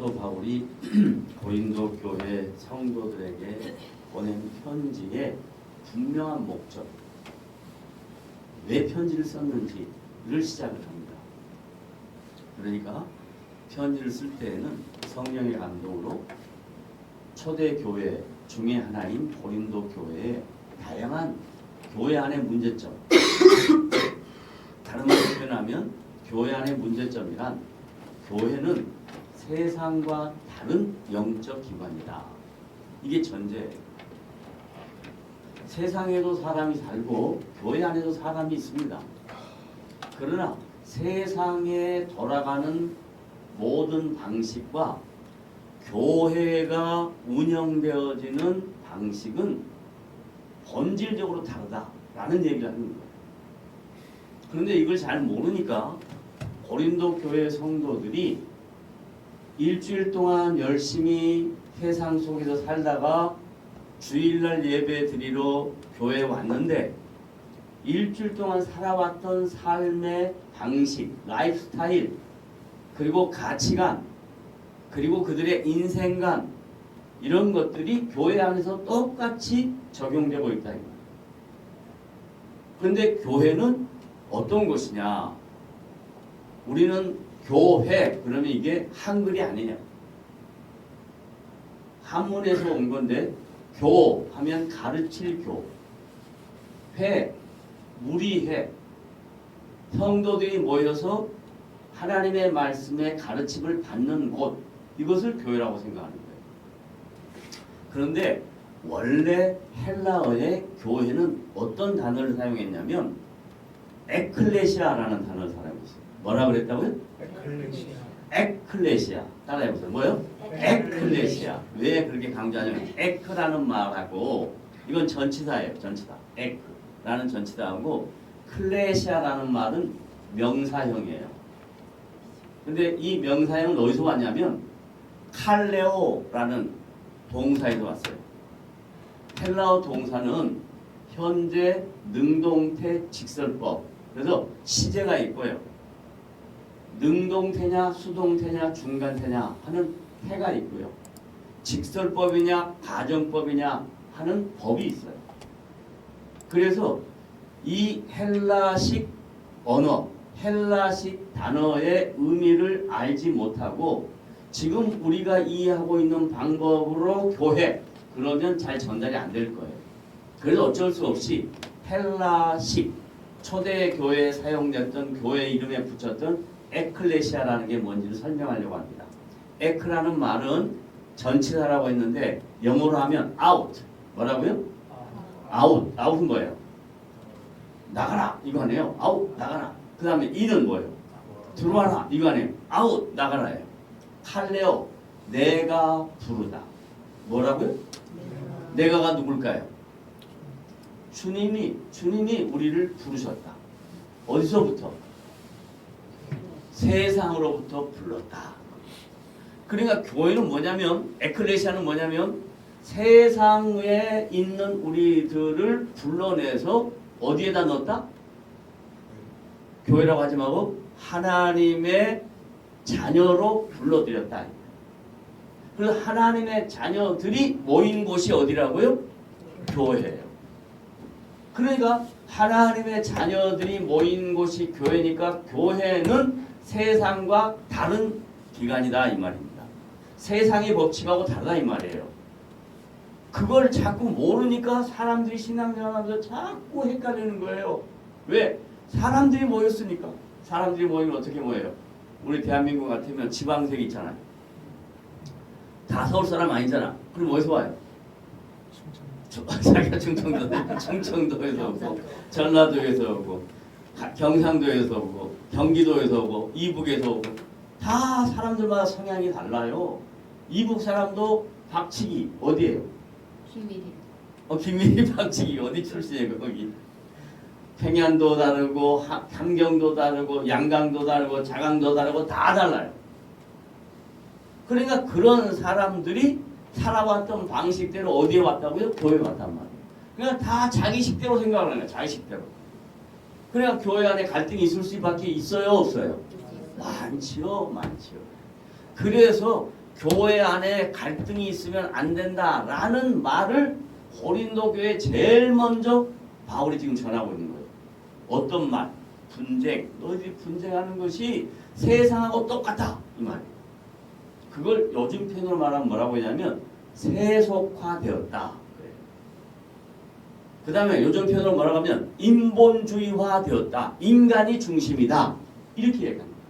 사도 바울이 고린도 교회 성도들에게 보낸 편지의 분명한 목적, 왜 편지를 썼는지를 시작을 합니다. 그러니까 편지를 쓸 때에는 성령의 감동으로 초대 교회 중에 하나인 고린도 교회의 다양한 교회 안의 문제점, 다른 말로 표현하면 교회 안의 문제점이란 교회는 세상과 다른 영적 기관이다. 이게 전제예요. 세상에도 사람이 살고 교회 안에도 사람이 있습니다. 그러나 세상에 돌아가는 모든 방식과 교회가 운영되어지는 방식은 본질적으로 다르다라는 얘기를 하는 거예요. 그런데 이걸 잘 모르니까 고린도 교회 성도들이 일주일 동안 열심히 세상 속에서 살다가 주일날 예배 드리러 교회에 왔는데 일주일 동안 살아왔던 삶의 방식, 라이프 스타일, 그리고 가치관, 그리고 그들의 인생관, 이런 것들이 교회 안에서 똑같이 적용되고 있다. 그런데 교회는 어떤 것이냐? 우리는 교회, 그러면 이게 한글이 아니냐? 한문에서 온 건데 교 하면 가르칠 교, 회, 무리회, 성도들이 모여서 하나님의 말씀의 가르침을 받는 곳, 이것을 교회라고 생각하는 거예요. 그런데 원래 헬라어의 교회는 어떤 단어를 사용했냐면 에클레시아라는 단어를 사용했어요. 뭐라 그랬다고요? 에클레시아. 에클레시아. 따라해보세요. 뭐요? 에클레시아. 왜 그렇게 강조하냐면 에크라는 말하고, 이건 전치사예요. 전치사. 에크라는 전치사하고 클레시아라는 말은 명사형이에요. 근데 이 명사형은 어디서 왔냐면 칼레오라는 동사에서 왔어요. 헬라어 동사는 현재 능동태 직설법, 그래서 시제가 있고요. 능동태냐 수동태냐 중간태냐 하는 태가 있고요. 직설법이냐 가정법이냐 하는 법이 있어요. 그래서 이 헬라식 언어, 헬라식 단어의 의미를 알지 못하고 지금 우리가 이해하고 있는 방법으로 교회, 그러면 잘 전달이 안 될 거예요. 그래서 어쩔 수 없이 헬라식, 초대 교회에 사용됐던 교회 이름에 붙였던 에클레시아라는 게 뭔지를 설명하려고 합니다. 에크라는 말은 전치사라고 했는데 영어로 하면 out. 뭐라고요? out. out은 뭐예요? 나가라 이거 아니에요. out 나가라. 그 다음에 in은 뭐예요? 들어와라 이거 아니에요. out 나가라예요. 칼레오 내가 부르다. 뭐라고요? 내가가 누굴까요? 주님이 우리를 부르셨다. 어디서부터? 세상으로부터 불렀다. 그러니까 교회는 뭐냐면, 에클레시아는 뭐냐면 세상에 있는 우리들을 불러내서 어디에다 넣었다? 교회라고 하지 말고 하나님의 자녀로 불러들였다. 그래서 하나님의 자녀들이 모인 곳이 어디라고요? 교회예요. 그러니까 하나님의 자녀들이 모인 곳이 교회니까 교회는 세상과 다른 기관이다 이 말입니다. 세상의 법칙하고 다르다 이 말이에요. 그걸 자꾸 모르니까 사람들이 신앙생활하면서 자꾸 헷갈리는 거예요. 왜? 사람들이 모였으니까. 사람들이 모이면 어떻게 모여요? 우리 대한민국 같으면 지방색이 있잖아요. 다 서울 사람 아니잖아. 그럼 어디서 와요? 자기가 충청도에서 오고, 전라도에서 오고, 경상도에서 오고, 경기도에서 오고, 이북에서 오고, 다 사람들마다 성향이 달라요. 이북 사람도 박치기 어디예요? 김일이. 김일이 박치기 어디 출신이에요? 거기 평양도 다르고, 함경도 다르고, 양강도 다르고, 자강도 다르고 다 달라요. 그러니까 그런 사람들이 살아왔던 방식대로 어디에 왔다고요? 교회에 왔단 말이에요. 그냥 다 자기 식대로 생각을 하는 거예요. 자기 식대로. 그러니까 교회 안에 갈등이 있을 수밖에 있어요? 없어요? 많지요. 많지요. 그래서 교회 안에 갈등이 있으면 안 된다라는 말을 고린도 교회에 제일 먼저 바울이 지금 전하고 있는 거예요. 어떤 말? 분쟁. 너희들이 분쟁하는 것이 세상하고 똑같다. 이 말이에요. 그걸 요즘 표현으로 말하면 뭐라고 하냐면 세속화되었다. 그 다음에 요즘 표현으로 뭐라고 하면 인본주의화되었다. 인간이 중심이다. 이렇게 얘기합니다.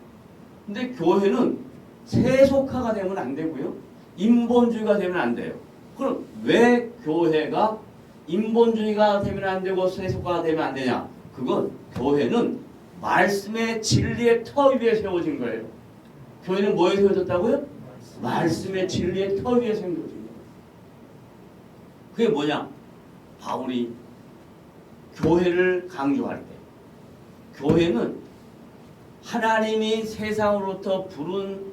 근데 교회는 세속화가 되면 안 되고요. 인본주의가 되면 안 돼요. 그럼 왜 교회가 인본주의가 되면 안 되고 세속화가 되면 안 되냐? 그건 교회는 말씀의 진리의 터 위에 세워진 거예요. 교회는 뭐에 세워졌다고요? 말씀의 진리의 터 위에 세워진 거예요. 그게 뭐냐? 바울이 교회를 강조할 때 교회는 하나님이 세상으로부터 부른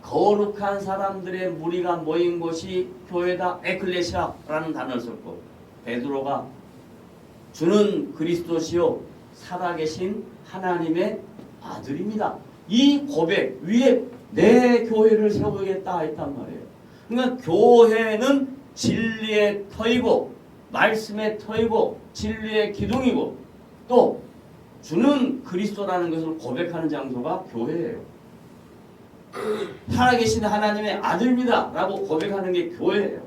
거룩한 사람들의 무리가 모인 곳이 교회다. 에클레시아라는 단어를 썼고 베드로가 주는 그리스도시요 살아계신 하나님의 아들입니다. 이 고백 위에 내 교회를 세우겠다 했단 말이에요. 그러니까 교회는 진리의 터이고 말씀의 터이고 진리의 기둥이고 또 주는 그리스도라는 것을 고백하는 장소가 교회예요. 살아계신 하나님의 아들입니다 라고 고백하는 게 교회예요.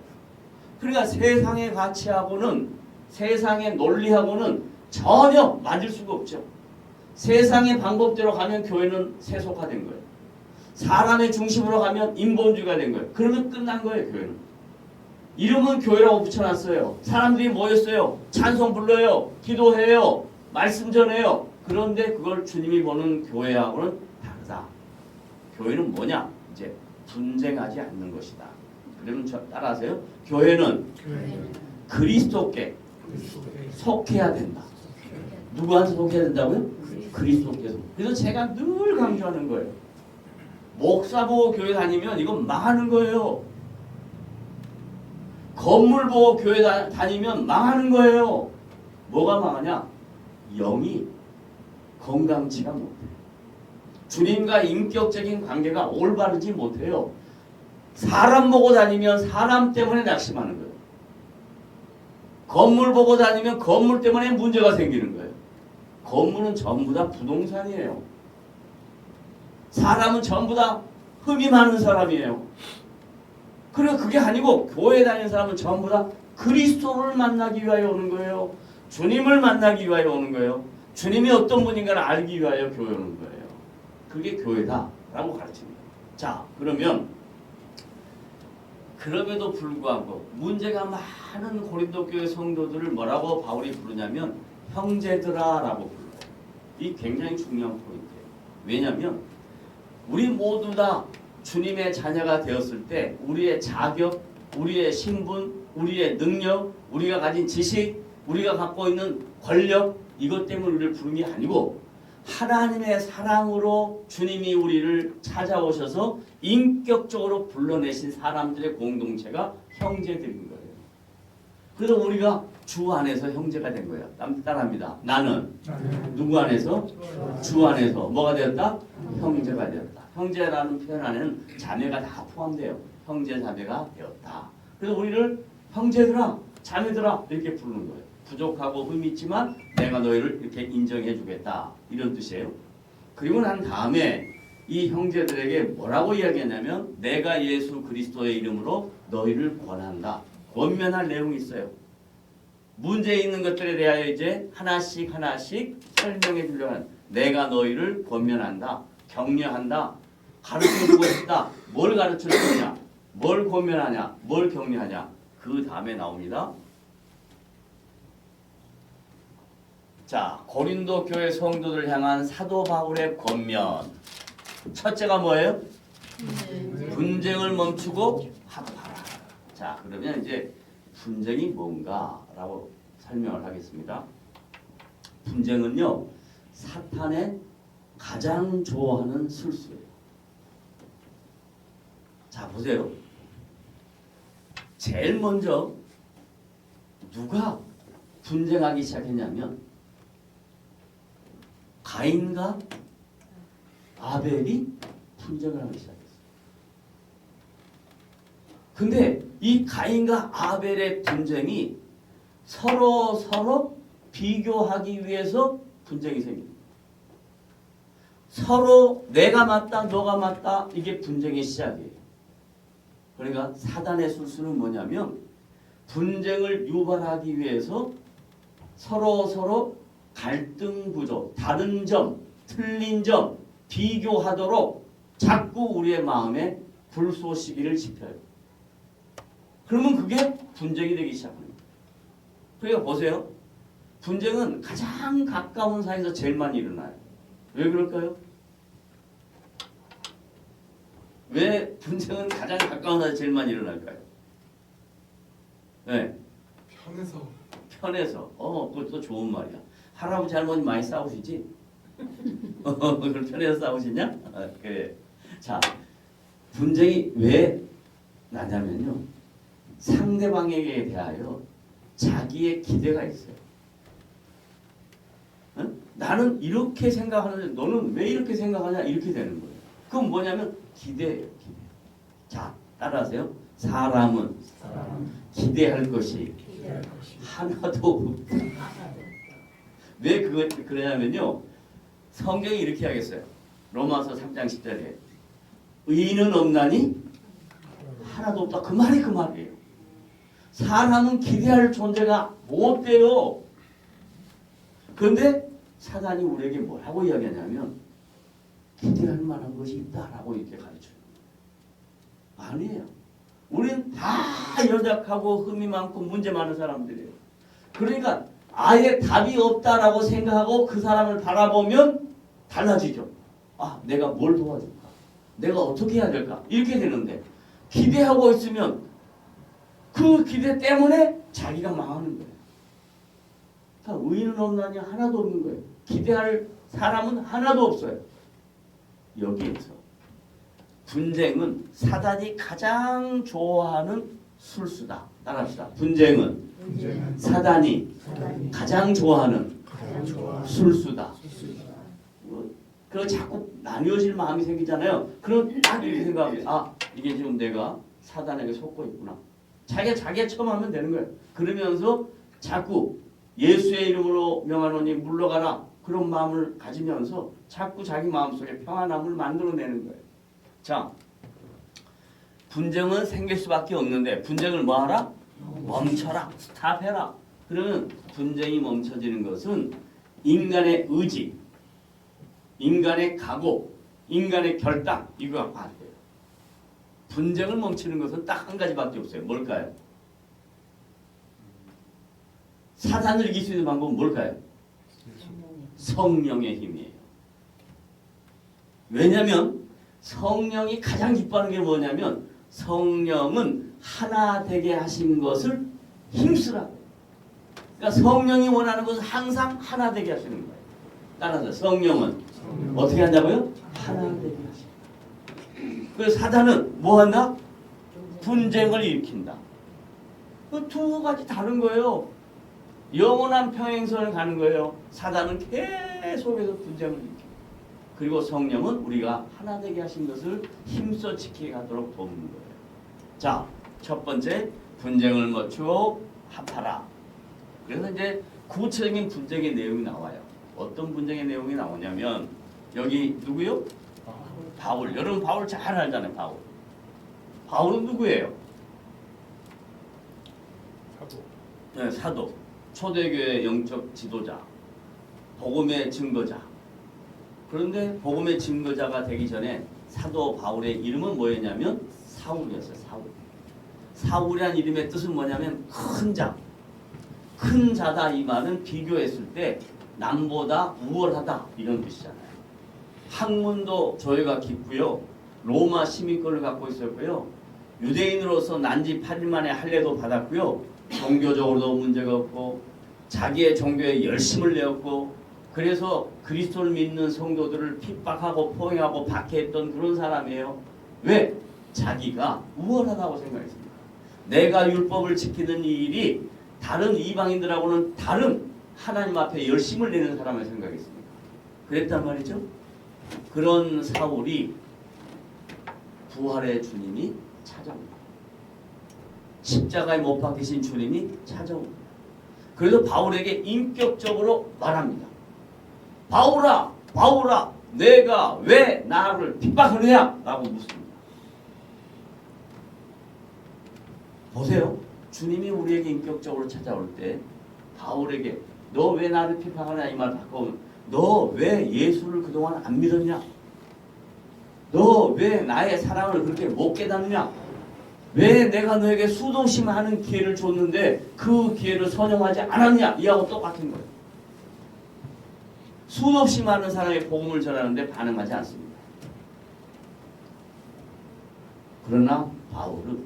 그러니까 세상의 가치하고는 세상의 논리하고는 전혀 맞을 수가 없죠. 세상의 방법대로 가면 교회는 세속화된 거예요. 사람의 중심으로 가면 인본주의가 된 거예요. 그러면 끝난 거예요. 교회는. 이름은 교회라고 붙여놨어요. 사람들이 모였어요. 찬송 불러요. 기도해요. 말씀 전해요. 그런데 그걸 주님이 보는 교회하고는 다르다. 교회는 뭐냐? 이제 분쟁하지 않는 것이다. 그러면 따라하세요. 교회는 그리스도께 속해야 된다. 누구한테 속해야 된다고요? 그리스도께서. 그래서 제가 늘 강조하는 거예요. 목사 보고 교회 다니면 이건 망하는 거예요. 건물 보고 교회 다니면 망하는 거예요. 뭐가 망하냐? 영이 건강치가 못해요. 주님과 인격적인 관계가 올바르지 못해요. 사람 보고 다니면 사람 때문에 낙심하는 거예요. 건물 보고 다니면 건물 때문에 문제가 생기는 거예요. 건물은 전부 다 부동산이에요. 사람은 전부 다 흠이 많은 사람이에요. 그리고 그게 아니고 교회 다니는 사람은 전부 다 그리스도를 만나기 위하여 오는 거예요. 주님을 만나기 위하여 오는 거예요. 주님이 어떤 분인가를 알기 위하여 교회 오는 거예요. 그게 교회다라고 가르칩니다. 자, 그러면 그럼에도 불구하고 문제가 많은 고린도 교회 성도들을 뭐라고 바울이 부르냐면 형제들아라고 불러요. 이 굉장히 중요한 포인트예요. 왜냐하면 우리 모두 다 주님의 자녀가 되었을 때 우리의 자격, 우리의 신분, 우리의 능력, 우리가 가진 지식, 우리가 갖고 있는 권력 이것 때문에 우리를 부른 게 아니고 하나님의 사랑으로 주님이 우리를 찾아오셔서 인격적으로 불러내신 사람들의 공동체가 형제들인 거예요. 그래서 우리가 주 안에서 형제가 된 거예요. 따라합니다. 나는 누구 안에서? 주 안에서 뭐가 되었다? 형제가 되었다. 형제라는 표현 안에는 자매가 다 포함돼요. 형제 자매가 되었다. 그래서 우리를 형제들아, 자매들아 이렇게 부르는 거예요. 부족하고 흠이 있지만 내가 너희를 이렇게 인정해 주겠다. 이런 뜻이에요. 그리고 난 다음에 이 형제들에게 뭐라고 이야기했냐면 내가 예수 그리스도의 이름으로 너희를 권한다. 권면할 내용이 있어요. 문제 있는 것들에 대하여 이제 하나씩 하나씩 설명해 주려고 하는 내가 너희를 권면한다. 격려한다. 가르쳐주고 싶다. 뭘 가르쳐 주느냐? 뭘 권면하냐? 뭘 격려하냐? 그 다음에 나옵니다. 자, 고린도 교회 성도들 향한 사도 바울의 권면. 첫째가 뭐예요? 분쟁을 멈추고 합하라. 자, 그러면 이제 분쟁이 뭔가라고 설명을 하겠습니다. 분쟁은요, 사탄의 가장 좋아하는 술수예요. 자, 보세요. 제일 먼저 누가 분쟁하기 시작했냐면 가인과 아벨이 분쟁을 하기 시작했어요. 근데 이 가인과 아벨의 분쟁이 서로 비교하기 위해서 분쟁이 생깁니다. 서로 내가 맞다, 너가 맞다, 이게 분쟁의 시작이에요. 그러니까 사단의 술수는 뭐냐면 분쟁을 유발하기 위해서 서로 갈등 구조, 다른 점, 틀린 점 비교하도록 자꾸 우리의 마음에 불쏘시개를 지펴요. 그러면 그게 분쟁이 되기 시작합니다. 그러니까 보세요. 분쟁은 가장 가까운 사이에서 제일 많이 일어나요. 왜 그럴까요? 왜 분쟁은 가장 가까운 사이에서 제일 많이 일어날까요? 네. 편해서. 그것도 좋은 말이야. 할아버지 할머니 많이 싸우시지? 그걸 편해서 싸우시냐? 그래. 자, 분쟁이 왜 나냐면요. 상대방에게 대하여 자기의 기대가 있어요. 나는 이렇게 생각하는데 너는 왜 이렇게 생각하냐? 이렇게 되는 거예요. 그건 뭐냐면 기대예요. 기대. 자, 따라하세요. 사람은 기대할 것이 하나도 없다. 왜 그러냐면요. 성경이 이렇게 하겠어요. 로마서 3장 10절에 의인은 없나니 하나도 없다. 그 말이 그 말이에요. 사람은 기대할 존재가 못 돼요. 그런데 사단이 우리에게 뭐라고 이야기하냐면 기대할 만한 것이 있다라고 이렇게 가르쳐요. 아니에요. 우린 다 연약하고 흠이 많고 문제 많은 사람들이에요. 그러니까 아예 답이 없다라고 생각하고 그 사람을 바라보면 달라지죠. 아, 내가 뭘 도와줄까? 내가 어떻게 해야 될까? 이렇게 되는데 기대하고 있으면 그 기대 때문에 자기가 망하는 거예요. 의인은 없나니 하나도 없는 거예요. 기대할 사람은 하나도 없어요. 여기에서 분쟁은 사단이 가장 좋아하는 술수다. 따라합시다. 분쟁은 사단이 가장 좋아하는 술수다. 그럼 자꾸 나뉘어질 마음이 생기잖아요. 그럼 딱 이렇게 생각하면 이게 지금 내가 사단에게 속고 있구나. 자기가 처음 하면 되는 거예요. 그러면서 자꾸 예수의 이름으로 명하노니 물러가라. 그런 마음을 가지면서 자꾸 자기 마음속에 평안함을 만들어내는 거예요. 자, 분쟁은 생길 수밖에 없는데 분쟁을 뭐하라? 멈춰라. 스탑해라. 그러면 분쟁이 멈춰지는 것은 인간의 의지, 인간의 각오, 인간의 결단 이거 갖고 안 돼요. 분쟁을 멈추는 것은 딱 한 가지밖에 없어요. 뭘까요? 사단을 이길 수 있는 방법은 뭘까요? 성령의 힘이에요. 왜냐하면 성령이 가장 기뻐하는 게 뭐냐면 성령은 하나 되게 하신 것을 힘쓰라고. 그러니까 성령이 원하는 것은 항상 하나 되게 하시는 거예요. 따라서 성령은 어떻게 한다고요? 하나 되게 하시는. 그래서 사단은 뭐 한다? 분쟁을 일으킨다. 그 두 가지 다른 거예요. 영원한 평행선을 가는 거예요. 사단은 계속해서 분쟁을 일으킵니다. 그리고 성령은 우리가 하나 되게 하신 것을 힘써 지키게 하도록 돕는 거예요. 자, 첫 번째 분쟁을 멈추고 합하라. 그래서 이제 구체적인 분쟁의 내용이 나와요. 어떤 분쟁의 내용이 나오냐면 여기 누구요? 바울. 여러분 바울 잘 알잖아요. 바울. 바울은 누구예요? 사도. 네, 사도. 초대교회 영적 지도자. 복음의 증거자. 그런데 복음의 증거자가 되기 전에 사도 바울의 이름은 뭐였냐면 사울이었어요. 사울. 사울이란 이름의 뜻은 뭐냐면 큰 자. 큰 자다 이 말은 비교했을 때 남보다 우월하다 이런 뜻이잖아요. 학문도 저희가 깊고요. 로마 시민권을 갖고 있었고요. 유대인으로서 난지 8일 만에 할례도 받았고요. 종교적으로도 문제가 없고 자기의 종교에 열심을 내었고 그래서 그리스도를 믿는 성도들을 핍박하고 포행하고 박해했던 그런 사람이에요. 왜? 자기가 우월하다고 생각했습니다. 내가 율법을 지키는 이 일이 다른 이방인들하고는 다른 하나님 앞에 열심을 내는 사람을 생각했습니다. 그랬단 말이죠. 그런 사울이 부활의 주님이 찾아옵니다. 십자가에 못 박히신 주님이 찾아옵니다. 그래서 바울에게 인격적으로 말합니다. 바울아, 바울아, 내가 왜 나를 핍박하느냐? 라고 묻습니다. 보세요. 주님이 우리에게 인격적으로 찾아올 때 바울에게 너 왜 나를 핍박하냐 이 말 바꿔오면 너 왜 예수를 그동안 안 믿었냐? 너 왜 나의 사랑을 그렇게 못 깨닫느냐? 왜 내가 너에게 수도심하는 기회를 줬는데 그 기회를 선용하지 않았냐? 이하고 똑같은 거예요. 수없이 많은 사람의 복음을 전하는데 반응하지 않습니다. 그러나 바울은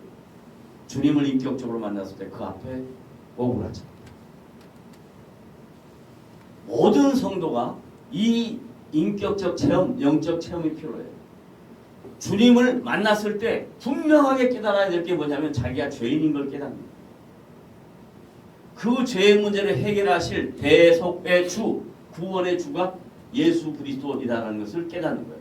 주님을 인격적으로 만났을 때 그 앞에 억울하죠. 모든 성도가 이 인격적 체험, 영적 체험이 필요해요. 주님을 만났을 때 분명하게 깨달아야 될 게 뭐냐면 자기가 죄인인 걸 깨닫습니다. 그 죄의 문제를 해결하실 대속의 주, 구원의 주가 예수 그리스도이다라는 것을 깨닫는 거예요.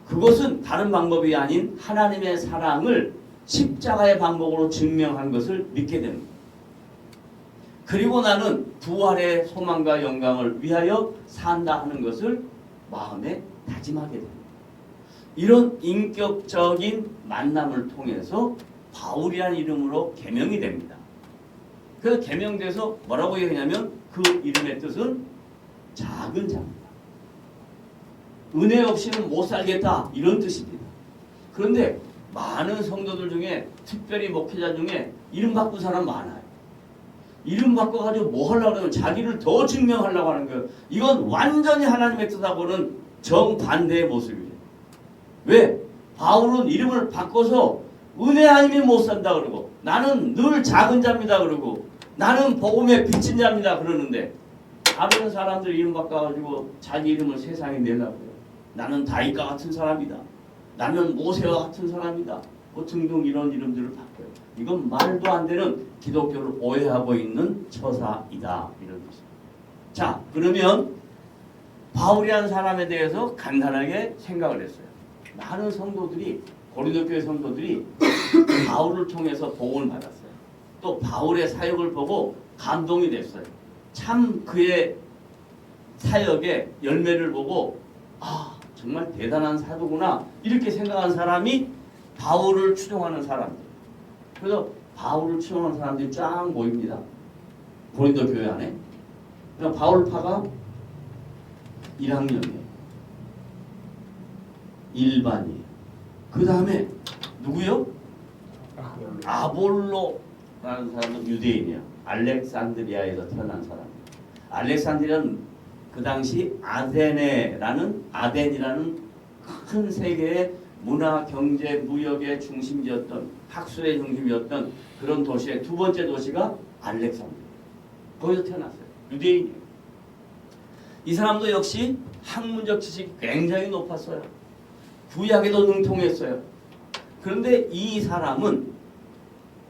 그것은 다른 방법이 아닌 하나님의 사랑을 십자가의 방법으로 증명한 것을 믿게 됩니다. 그리고 나는 부활의 소망과 영광을 위하여 산다 하는 것을 마음에 다짐하게 됩니다. 이런 인격적인 만남을 통해서 바울이라는 이름으로 개명이 됩니다. 그래서 개명돼서 뭐라고 얘기하냐면 그 이름의 뜻은 작은 자입니다. 은혜 없이는 못 살겠다 이런 뜻입니다. 그런데 많은 성도들 중에 특별히 목회자 중에 이름 바꾼 사람 많아요. 이름 바꿔가지고 뭐 하려고 하면 자기를 더 증명하려고 하는 거예요. 이건 완전히 하나님의 뜻하고는 정반대의 모습이에요. 왜? 바울은 이름을 바꿔서 은혜 아니면 못 산다 그러고 나는 늘 작은 자입니다 그러고 나는 복음의 빛인 자입니다 그러는데 다른 사람들 이름 바꿔가지고 자기 이름을 세상에 내려고 해요. 나는 다윗과 같은 사람이다. 나는 모세와 같은 사람이다. 뭐 등등 이런 이름들을 바꿔요. 이건 말도 안 되는 기독교를 오해하고 있는 처사이다. 이런 뜻입니다. 자, 그러면 바울이라는 사람에 대해서 간단하게 생각을 했어요. 많은 성도들이 고린도 교회 성도들이 바울을 통해서 복음을 받았어요. 또 바울의 사역을 보고 감동이 됐어요. 참 그의 사역의 열매를 보고 아 정말 대단한 사도구나 이렇게 생각한 사람이 바울을 추종하는 사람들. 그래서 바울을 추종하는 사람들이 쫙 모입니다. 고린도 교회 안에. 그러니까 바울파가 1학년이에요. 일반이에요. 그 다음에 누구요? 아볼로라는 사람은 유대인이에요. 알렉산드리아에서 태어난 사람이에요. 알렉산드리아는 그 당시 아덴이라는 큰 세계의 문화, 경제, 무역의 중심지였던 학술의 중심이었던 그런 도시의 두 번째 도시가 알렉산드리아. 거기서 태어났어요. 유대인이에요. 이 사람도 역시 학문적 지식이 굉장히 높았어요. 구약에도 능통했어요. 그런데 이 사람은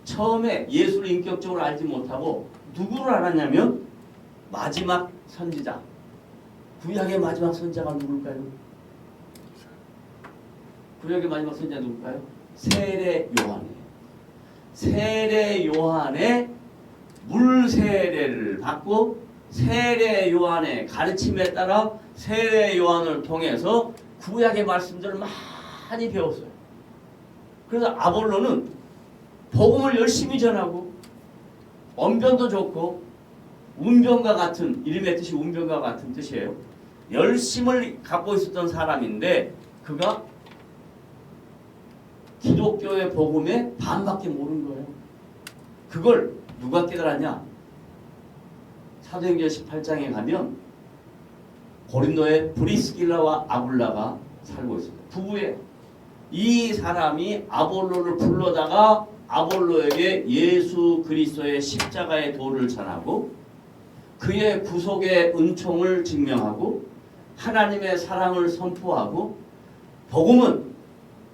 처음에 예수를 인격적으로 알지 못하고 누구를 알았냐면 마지막 선지자. 구약의 마지막 선지자가 누굴까요? 구약의 마지막 선지자 누굴까요? 세례 요한이에요. 세례 요한의 물 세례를 받고 세례 요한의 가르침에 따라 세례 요한을 통해서 구약의 말씀들을 많이 배웠어요. 그래서 아볼로는 복음을 열심히 전하고 언변도 좋고 운변과 같은 이름의 뜻이 운변과 같은 뜻이에요. 열심을 갖고 있었던 사람인데 그가 기독교의 복음의 반밖에 모르는 거예요. 그걸 누가 깨달았냐? 사도행전 18장에 가면 고린도에 브리스길라와 아굴라가 살고 있습니다. 부부예요. 이 사람이 아볼로를 불러다가 아볼로에게 예수 그리스도의 십자가의 도를 전하고 그의 구속의 은총을 증명하고 하나님의 사랑을 선포하고 복음은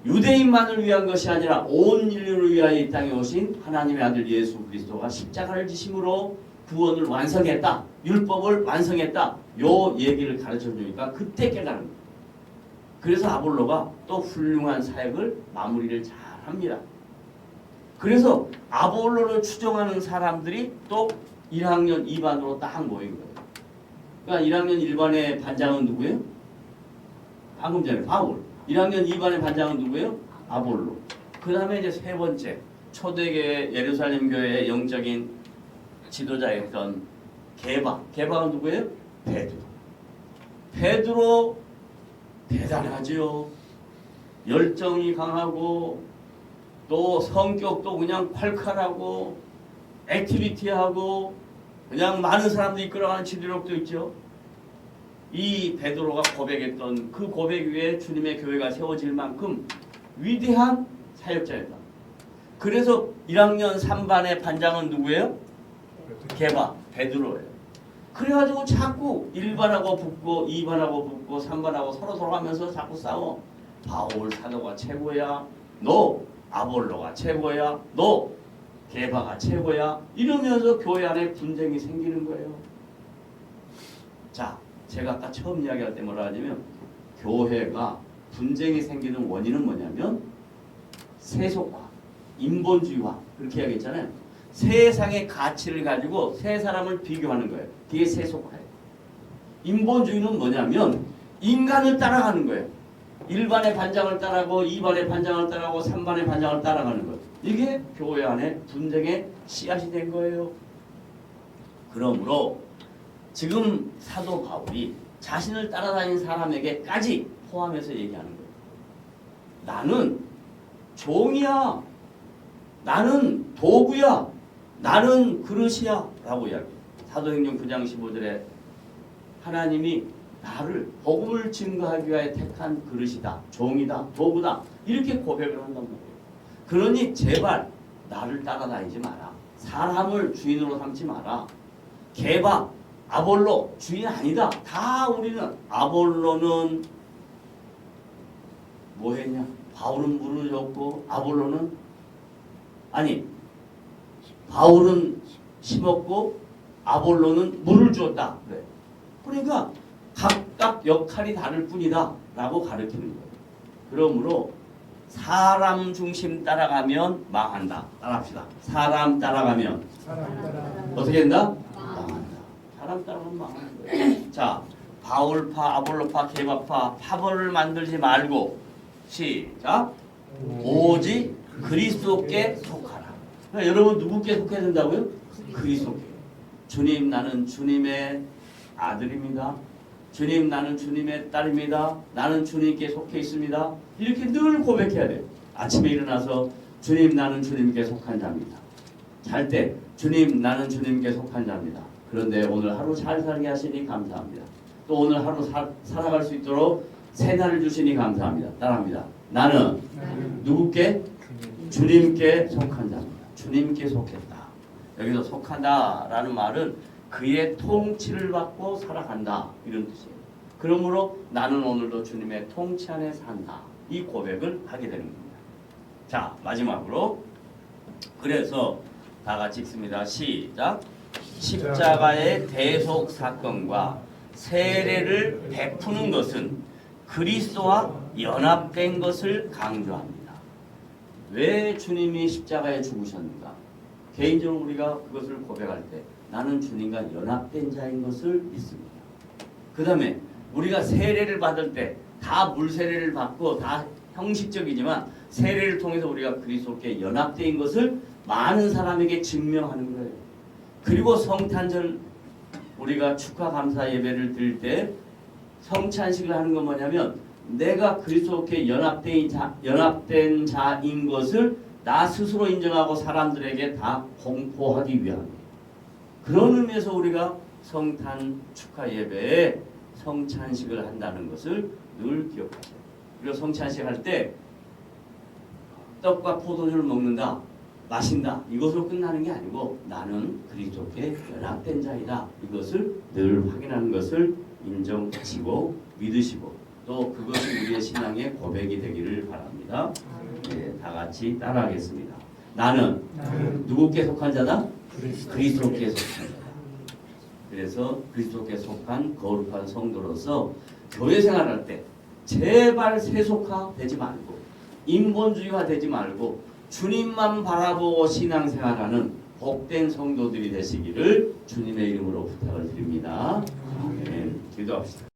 유대인만을 위한 것이 아니라 온 인류를 위하여 이 땅에 오신 하나님의 아들 예수 그리스도가 십자가를 지심으로 구원을 완성했다. 율법을 완성했다. 요 얘기를 가르쳐 주니까 그때 깨달은 거예요. 그래서 아볼로가 또 훌륭한 사역을 마무리를 잘 합니다. 그래서 아볼로를 추종하는 사람들이 또 1학년 2반으로 딱 모인 거예요. 그러니까 1학년 1반의 반장은 누구예요? 방금 전에 바울. 1학년 2반의 반장은 누구예요? 아볼로. 그 다음에 이제 세 번째 초대교회 예루살렘 교회의 영적인 지도자였던 게바. 게바가 누구예요? 베드로. 베드로 대단하죠. 열정이 강하고 또 성격도 그냥 콸콸하고 액티비티하고 그냥 많은 사람들이 이끌어가는 지도력도 있죠. 이 베드로가 고백했던 그 고백 위에 주님의 교회가 세워질 만큼 위대한 사역자였다. 그래서 1학년 3반의 반장은 누구예요? 게바, 베드로예요. 그래가지고 자꾸 1반하고 붙고 2반하고 붙고 3반하고 서로 하면서 자꾸 싸워. 바울 사도가 최고야. 너 아볼로가 최고야. 너 게바가 최고야. 이러면서 교회 안에 분쟁이 생기는 거예요. 자, 제가 아까 처음 이야기할 때 뭐라 하냐면 교회가 분쟁이 생기는 원인은 뭐냐면 세속화, 인본주의화 그렇게 이야기했잖아요. 세상의 가치를 가지고 세 사람을 비교하는 거예요. 그게 세속화예요. 인본주의는 뭐냐면 인간을 따라가는 거예요. 1반의 반장을 따라가고 2반의 반장을 따라가고 3반의 반장을 따라가는 것. 이게 교회 안에 분쟁의 씨앗이 된 거예요. 그러므로 지금 사도 바울이 자신을 따라다니는 사람에게까지 포함해서 얘기하는 거예요. 나는 종이야. 나는 도구야. 나는 그릇이야. 라고 이야기해요. 사도행전 9장 15절에 하나님이 나를 복음을 증거하기 위하여 택한 그릇이다. 종이다. 도구다. 이렇게 고백을 한단 말이에요. 그러니 제발 나를 따라다니지 마라. 사람을 주인으로 삼지 마라. 게바, 아볼로 주인 아니다. 다 우리는 아볼로는 뭐 했냐? 바울은 물을 줬고 아볼로는 아니 바울은 심었고 아볼로는 물을 주었다. 그래. 그러니까 각각 역할이 다를 뿐이다 라고 가르치는 거예요. 그러므로 사람 중심 따라가면 망한다. 따라합시다. 사람 따라가면 어떻게 된다? 망한다. 사람 따라가면 망하는 거예요. 자, 바울파, 아볼로파, 게바파 파벌을 만들지 말고 시작. 오직 그리스도께 속하라. 그러니까 여러분 누구께 속해야 된다고요? 그리스도께. 주님, 나는 주님의 아들입니다. 주님, 나는 주님의 딸입니다. 나는 주님께 속해 있습니다. 이렇게 늘 고백해야 돼요. 아침에 일어나서 주님, 나는 주님께 속한 자입니다. 잘 때 주님, 나는 주님께 속한 자입니다. 그런데 오늘 하루 잘 살게 하시니 감사합니다. 또 오늘 하루 살아갈 수 있도록 새날을 주시니 감사합니다. 따라합니다. 나는 누구께? 주님께 속한 자입니다. 주님께 속했다. 여기서 속한다라는 말은 그의 통치를 받고 살아간다 이런 뜻이에요. 그러므로 나는 오늘도 주님의 통치 안에 산다. 이 고백을 하게 되는 겁니다. 자, 마지막으로 그래서 다 같이 읽습니다. 시작. 십자가의 대속 사건과 세례를 베푸는 것은 그리스도와 연합된 것을 강조합니다. 왜 주님이 십자가에 죽으셨는가? 개인적으로 우리가 그것을 고백할 때 나는 주님과 연합된 자인 것을 믿습니다. 그 다음에 우리가 세례를 받을 때 다 물세례를 받고 다 형식적이지만 세례를 통해서 우리가 그리스도께 연합된 것을 많은 사람에게 증명하는 거예요. 그리고 성탄절 우리가 축하 감사 예배를 드릴 때 성찬식을 하는 건 뭐냐면 내가 그리스도께 연합된 자인 것을 나 스스로 인정하고 사람들에게 다 공포하기 위함. 그런 의미에서 우리가 성탄 축하 예배에 성찬식을 한다는 것을 늘 기억하세요. 그리고 성찬식 할 때 떡과 포도주를 먹는다, 마신다 이것으로 끝나는 게 아니고 나는 그리스도께 연합된 자이다. 이것을 늘 확인하는 것을 인정하시고 믿으시고 또 그것이 우리의 신앙의 고백이 되기를 바랍니다. 네, 다 같이 따라하겠습니다. 나는 누구께 속한 자다? 그리스도께 속한 자다. 그래서 그리스도께 속한 거룩한 성도로서 교회 생활할 때 제발 세속화 되지 말고 인본주의화 되지 말고 주님만 바라보고 신앙생활하는 복된 성도들이 되시기를 주님의 이름으로 부탁을 드립니다. 아멘. 기도합시다.